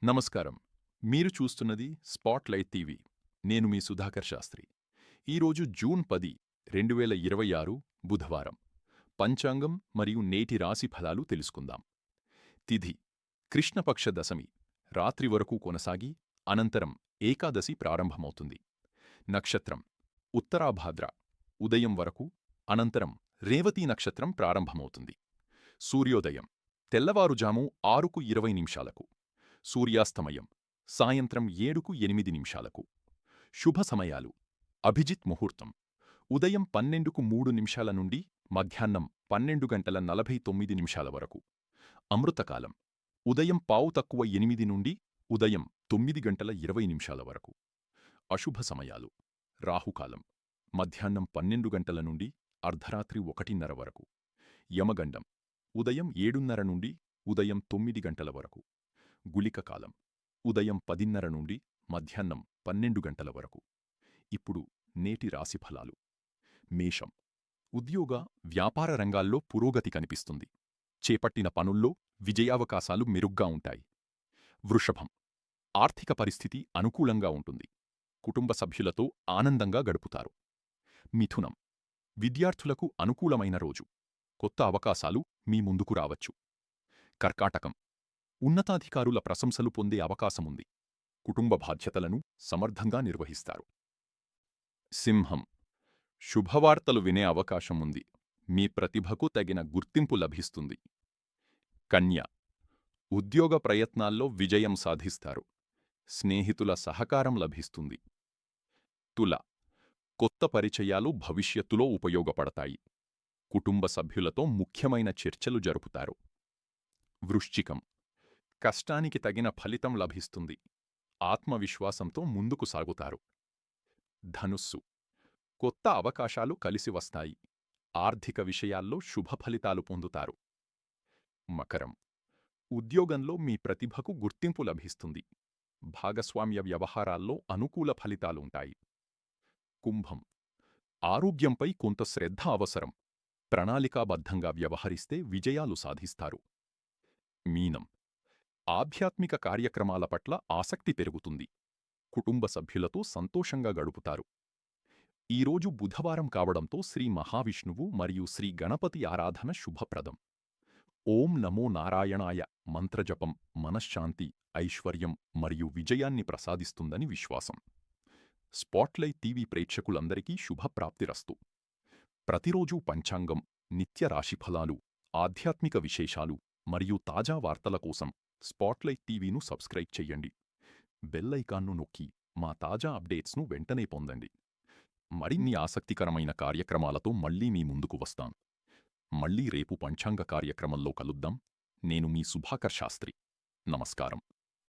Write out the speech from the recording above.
నమస్కారం. మీరు చూస్తున్నది స్పాట్‌లైట్ టీవీ. నేను మీ సుధాకర్ శాస్త్రి. ఈరోజు జూన్ 10, 2026 బుధవారం. పంచాంగం మరియు నేటి రాశి ఫలాలు తెలుసుకుందాం. తిథి కృష్ణపక్ష దశమి రాత్రి వరకు కొనసాగి అనంతరం ఏకాదశి ప్రారంభమవుతుంది. నక్షత్రం ఉత్తరాభాద్ర ఉదయం వరకు, అనంతరం రేవతీ నక్షత్రం ప్రారంభమవుతుంది. సూర్యోదయం తెల్లవారుజాము 6:20 సూర్యాస్తమయం సాయంత్రం 7:08. శుభ సమయాలు అభిజిత్ ముహూర్తం ఉదయం 12:03 నుండి మధ్యాహ్నం 12:49 వరకు. అమృతకాలం ఉదయం 7:15 నుండి ఉదయం 9:20 వరకు. అశుభ సమయాలు రాహుకాలం మధ్యాహ్నం 12 నుండి అర్ధరాత్రి 1:30 వరకు. యమగండం ఉదయం 7:30 నుండి ఉదయం 9 వరకు. గుళిక కాలం ఉదయం 10:30 నుండి మధ్యాహ్నం 12 వరకు. ఇప్పుడు నేటి రాశి ఫలాలు. మేషం ఉద్యోగ, వ్యాపార రంగాల్లో పురోగతి కనిపిస్తుంది. చేపట్టిన పనుల్లో విజయావకాశాలు మెరుగ్గా ఉంటాయి. వృషభం ఆర్థిక పరిస్థితి అనుకూలంగా ఉంటుంది. కుటుంబ సభ్యులతో ఆనందంగా గడుపుతారు. మిథునం విద్యార్థులకు అనుకూలమైన రోజు. కొత్త అవకాశాలు మీ ముందుకు రావచ్చు. కర్కాటకం ఉన్నతాధికారుల ప్రశంసలు పొందే అవకాశముంది. కుటుంబ బాధ్యతలను సమర్థంగా నిర్వహిస్తారు. సింహం శుభవార్తలు వినే అవకాశముంది. మీ ప్రతిభకు తగిన గుర్తింపు లభిస్తుంది. కన్య ఉద్యోగ ప్రయత్నాల్లో విజయం సాధిస్తారు. స్నేహితుల సహకారం లభిస్తుంది. తుల కొత్త పరిచయాలు భవిష్యత్తులో ఉపయోగపడతాయి. కుటుంబ సభ్యులతో ముఖ్యమైన చర్చలు జరుపుతారు. వృశ్చికం కష్టానికి తగిన ఫలితం లభిస్తుంది. ఆత్మవిశ్వాసంతో ముందుకు సాగుతారు. ధనుస్సు కొత్త అవకాశాలు కలిసి వస్తాయి. ఆర్థిక విషయాల్లో శుభ ఫలితాలు పొందుతారు. మకరం ఉద్యోగంలో మీ ప్రతిభకు గుర్తింపు లభిస్తుంది. భాగస్వామ్య వ్యవహారాల్లో అనుకూల ఫలితాలుంటాయి. కుంభం ఆరోగ్యంపై కొంత శ్రద్ధ అవసరం. ప్రణాళికాబద్ధంగా వ్యవహరిస్తే విజయాలు సాధిస్తారు. మీనం ఆధ్యాత్మిక కార్యక్రమాల పట్ల ఆసక్తి పెరుగుతుంది. కుటుంబ సభ్యులతో సంతోషంగా గడుపుతారు. ఈరోజు బుధవారం కావడంతో శ్రీ మహావిష్ణువు మరియు శ్రీ గణపతి ఆరాధన శుభప్రదం. ఓం నమో నారాయణాయ మంత్రజపం మనశ్శాంతి, ఐశ్వర్యం మరియు విజయాన్ని ప్రసాదిస్తుందని విశ్వాసం. స్పాట్లైట్ టీవీ ప్రేక్షకులందరికీ శుభప్రాప్తిరస్తు. ప్రతిరోజూ పంచాంగం, నిత్య రాశిఫలాలు, ఆధ్యాత్మిక విశేషాలు మరియు తాజా వార్తల కోసం స్పాట్లైట్ టీవీను సబ్స్క్రైబ్ చెయ్యండి. బెల్ ఐకాన్ను నొక్కి మా తాజా అప్డేట్స్ను వెంటనే పొందండి. మరిన్ని ఆసక్తికరమైన కార్యక్రమాలతో మళ్లీ మీ ముందుకు వస్తాం. మళ్లీ రేపు పంచాంగ కార్యక్రమంలో కలుద్దాం. నేను మీ సుధాకర్ శాస్త్రి. నమస్కారం.